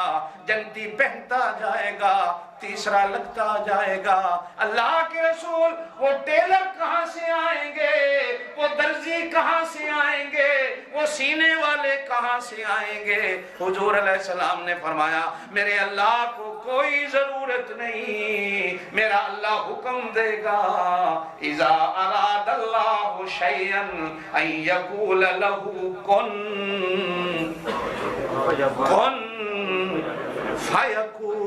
जन्नती पहनता जाएगा, तीसरा लगता जाएगा। अल्लाह के रसूल वो टेलर कहां से आएंगे, वो दर्जी कहां से आएंगे, वो सीने वाले कहां से आएंगे? हुजूर अलैहिस्सलाम ने फरमाया मेरे अल्लाह को कोई जरूरत नहीं, मेरा अल्लाह हुक्म देगा इज़ा अरादल्लाहु शैअन अन यक़ूल लहू कुन फयकून।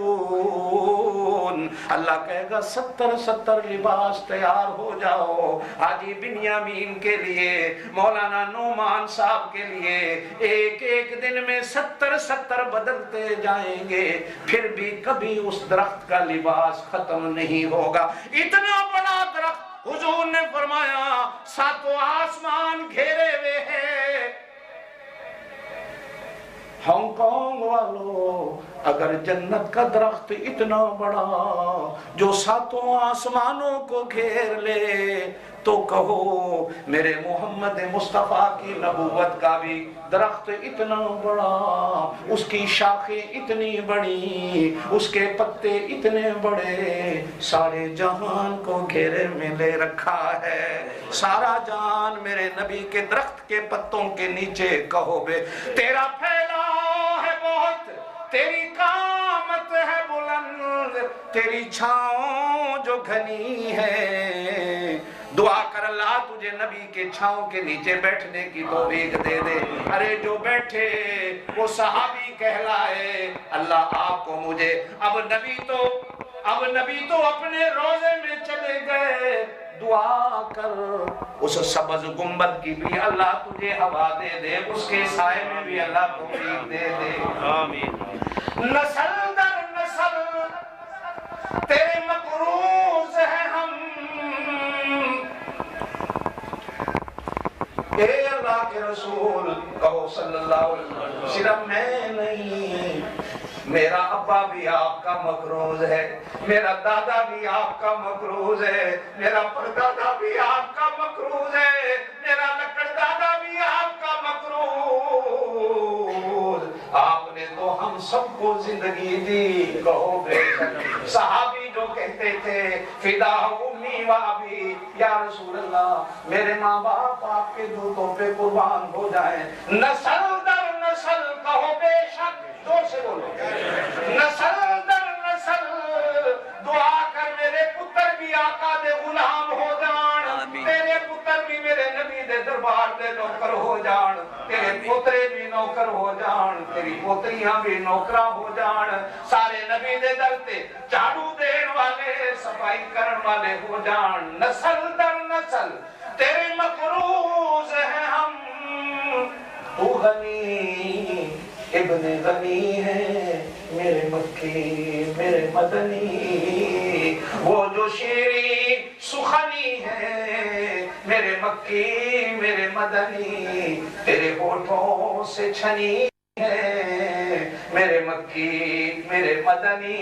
अल्लाह कहेगा 70 लिबास तैयार हो जाओ। हाजी बिन्यामीन के लिए, मौलाना नोमान साहब के लिए एक एक दिन में 70 बदलते जाएंगे, फिर भी कभी उस दरख्त का लिबास खत्म नहीं होगा। इतना बड़ा दरख्त हुजूर ने फरमाया सातों आसमान घेरे हुए हैं। हांगकांग वालों, अगर जन्नत का दरख्त इतना बड़ा जो सातों आसमानों को घेर ले, तो कहो मेरे मोहम्मद मुस्तफा की नबूवत का भी दरख्त इतना बड़ा, उसकी शाखें इतनी बड़ी, उसके पत्ते इतने बड़े, सारे जहान को घेरे में ले रखा है। सारा जहान मेरे नबी के दरख्त के पत्तों के नीचे। कहो बे तेरा फैलाव है बहुत, तेरी कामत है बुलंद, तेरी छाँव जो घनी है। दुआ कर अल्लाह तुझे नबी के छाँव के नीचे बैठने की तौफीक दे दे। अरे जो बैठे वो सहाबी कहलाए। अल्लाह आपको मुझे, अब नबी तो अपने रोजे में चले गए, दुआ कर उस सबज गुंबद की भी अल्लाह तुझे हवा दे दे, उसके साए में भी अल्लाह तौफीक दे दे। आमीन। नस्ल दर नस्ल तेरे मकरूज है हम, ए अल्लाह के रसूल कहो सल्लल्लाहु अलैहि वसल्लम, सिर्फ मैं नहीं, मेरा अब्बा भी आपका मकरूज है, मेरा दादा भी आपका मकरूज है, मेरा परदादा भी आपका मकरूज है, मेरा लकड़दादा भी आपका मकरूज। आपने तो हम सबको जिंदगी दी, कहो बेशक। सहाबी जो कहते थे फिदा उम्मी व अबी, या रसूल अल्लाह मेरे माँ बाप आपके दूतों पे कुर्बान हो जाए। नस्ल दर नस्ल कहो बेशक, जोर से बोलो, नस्ल दर नस्ल दुआ कर मेरे पुत्र भी आका दे गुलाम हो जान, तेरे पुत्र भी मेरे नबी दे दरबार दे नौकर हो जान, तेरे पोतरे भी नौकर हो जान, तेरी पोतरियां भी नौकरा हो जान, सारे नबी दे दर ते झाड़ू देने वाले सफाई करने वाले हो जान। नस्ल दर नस्ल तेरे मकरूज हैं हम, तू गनी इब्ने गनी है मेरे मक्की मेरे मदनी, वो जो शीरी सुखनी है मेरे मक्की मेरे मदनी, तेरे होठों से छनी है मेरे मक्की मेरे मदनी।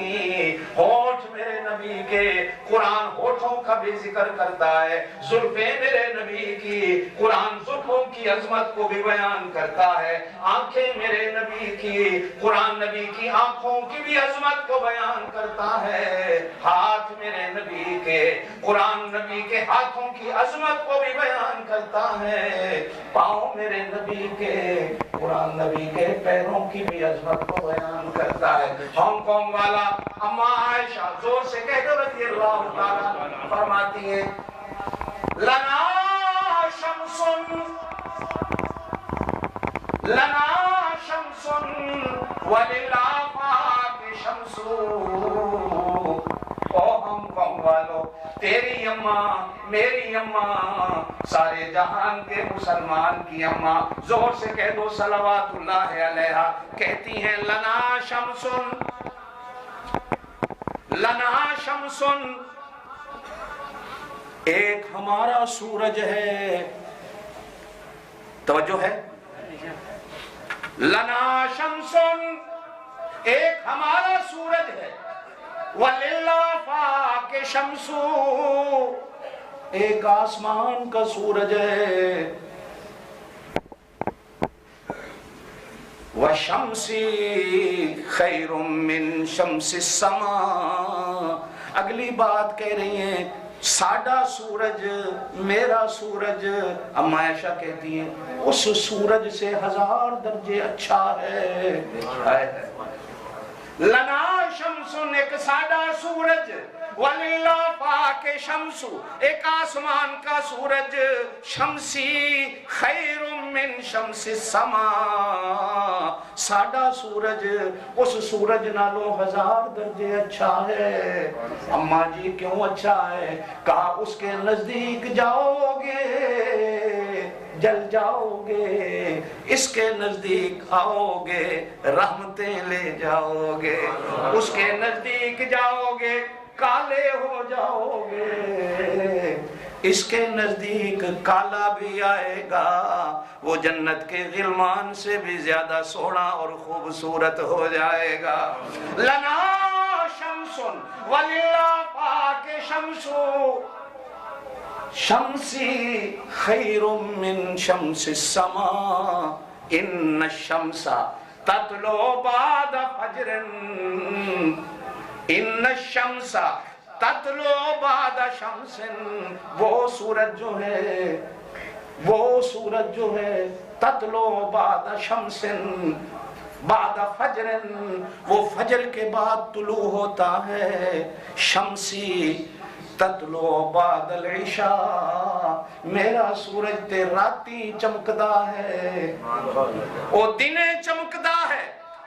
होठ मेरे नबी के कुरान होठों का भी जिक्र करता है, जुल्फे मेरे नबी की कुरान जुल्फों की अजमत को भी बयान करता है, आंखें मेरे नबी की कुरान नबी की आंखों की भी अजमत को बयान करता है, हाथ मेरे नबी के कुरान नबी के हाथों की अजमत को भी बयान करता है, पाँव मेरे नबी के कुरान नबी के पैरों की भी अजमत को बयान करता है। हांगकांग वाला अम्मा आयशा जोर से कह दो रज़ियल्लाहु ताला फरमाती है, लना शम्सुन वलिल्लाफाक शम्सु। ओ हांगकांग वालों, तेरी अम्मा मेरी अम्मा सारे जहान के मुसलमान की अम्मा, जोर से कह दो सलवातुल्लाह अलैहा, कहती हैं लना शम्सुन लना शम्सुन, एक हमारा सूरज है, तवज्जो है, लना शम्सुन एक हमारा सूरज है, वलिल्लाफाक शम्सु एक आसमान का सूरज है, व शम्सी खैरुम मिन शम्सिस समा। अगली बात कह रही है, साडा सूरज मेरा सूरज, अम्मा आयशा कहती है उस सूरज से 1000 दर्जे अच्छा है। लना शम्सुन एक साडा सूरज, वलिल्लाफाक शम्सु एक आसमान का सूरज, शम्सी खैरुम मिन शम्सिस समा साडा सूरज उस सूरज नालों 1000 दर्जे अच्छा है। अम्मा जी क्यों अच्छा है? कहा उसके नजदीक जाओगे जल जाओगे, इसके नजदीक आओगे रहमतें ले जाओगे, उसके नजदीक जाओगे काले हो जाओगे, इसके नजदीक काला भी आएगा, वो जन्नत के गिलमान से भी ज्यादा सोना और खूबसूरत हो जाएगा। लना शम्सुन वलिल्लाफाक शम्सु शम्सी खैरुम मिन शम्सिस समा इन्न शम्सा ततलो बाद फजरन इन्न शम्सा ततलो बाद शम्सिन। वो सूरज जो है ततलो बाद शम्सिन बाद फजरन, वो फजर के बाद तुलू होता है। शम्सी ततलो बादल इशा, मेरा सूरज ते राती चमकदा है, ओ दिने चमकदा है,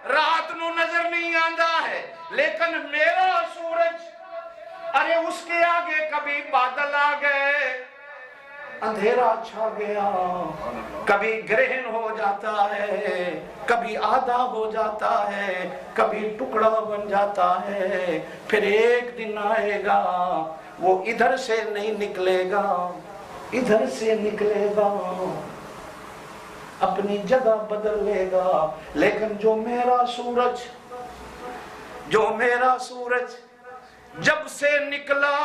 रात नू नजर नहीं आंदा है, लेकिन मेरा सूरज अरे उसके आगे कभी बादल आ गए, अंधेरा छा गया, कभी ग्रहण हो जाता है, कभी आधा हो जाता है, कभी टुकड़ा बन जाता है। फिर एक दिन आएगा वो इधर से नहीं निकलेगा, इधर से निकलेगा, अपनी जगह बदल लेगा। लेकिन जो मेरा सूरज जब से निकला,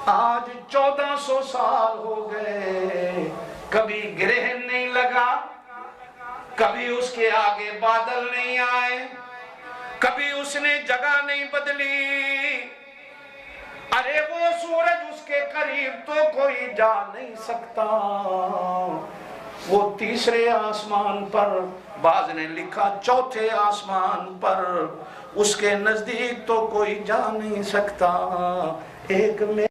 आज 1400 साल हो गए, कभी ग्रहण नहीं लगा, कभी उसके आगे बादल नहीं आए, कभी उसने जगह नहीं बदली। अरे वो सूरज उसके करीब तो कोई जा नहीं सकता, वो तीसरे आसमान पर, बाज ने लिखा चौथे आसमान पर, उसके नजदीक तो कोई जा नहीं सकता। एक में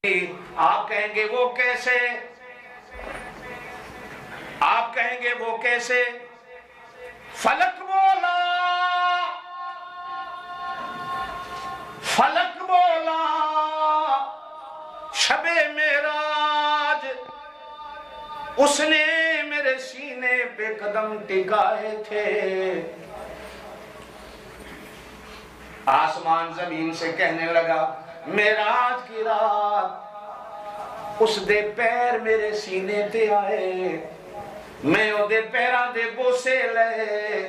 आप कहेंगे वो कैसे, आप कहेंगे वो कैसे? फलक बोला, फलक बोला, शबे मेराज उसने मेरे सीने पे कदम टिकाए थे। आसमान जमीन से कहने लगा, मेराज की रात उस दे पैर मेरे सीने ते आए, मैं ओदे पैरां दे बोसे ले।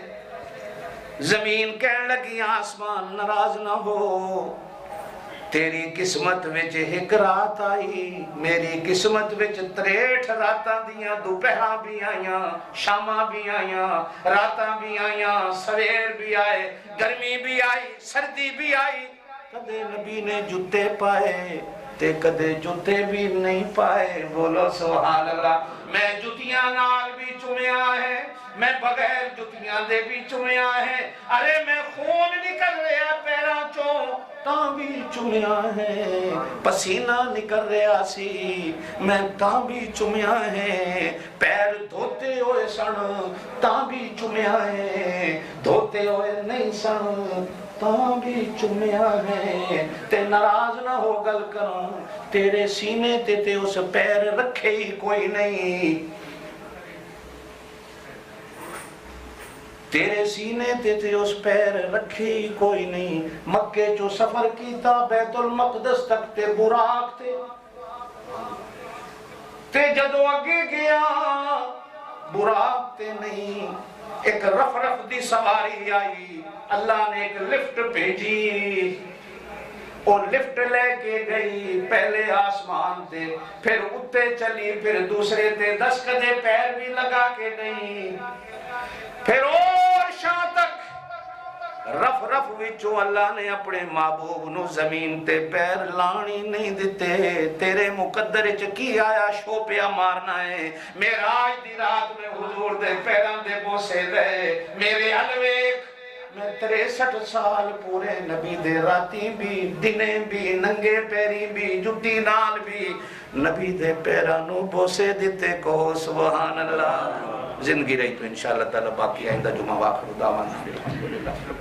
जमीन कहन लगी, आसमान नाराज ना हो, तेरी किस्मत विच एक रात आई, मेरी किस्मत विच 63 रातां दियां दोपहरां भी आईयां, शामां भी आईयां, रातां भी आईयां, सवेर भी आए, गर्मी भी आई, सर्दी भी आई। कदे नबी ने जूते पाए ते कदे जूते भी नहीं पाए। बोलो सुभान अल्लाह। मैं जुतियां नाल भी चुमिया है, मैं बगैर जुतियां दे भी चुमिया है। अरे मैं खून निकल रहा पैरां चों तां भी चुमिया है, पसीना निकल रहा सी मैं तां भी चुमिया है, पैर धोते हुए सन तां भी चुमिया है, धोते हुए नहीं सन तां भी चुमिया है। ते नाराज ना हो गल करूं, तेरे सीने ते उस पैर रखे ही कोई नहीं, तेरे सीने ते उस पैर रखे ही कोई नहीं। मक्के चो सफर कीता बैतुल मकदस तक ते बुराक ते जदों अगे गया बुराक ते नहीं, एक रफ रफ दी सवारी आई, अल्लाह ने एक लिफ्ट भेजी, और लिफ्ट लेके गई पहले आसमान ते, फिर उत्ते चली, फिर दूसरे ते 10 कदे पैर भी लगा के नहीं, फिर और शाह तक रफ रफ विचों अल्लाह ने अपने महबूब नू जमीन ते पैर लानी नहीं दिते। तेरे मुकद्दर च की आया शोपिया मारना है। मेराज दी रात में हुजूर दे पैरां दे बोसे ले, मेरे अलवेख मैं 63 साल पूरे नबी दे राती भी दिने भी नंगे पैरी भी जुती नाल भी नबी दे पैरां नू बोसे दिते। कहो सुभान अल्लाह। जिंदगी रही तो इंशाअल्लाह ताला बाकी आइंदा जुमा वाखिर दावाना अल्हम्दुलिल्लाह।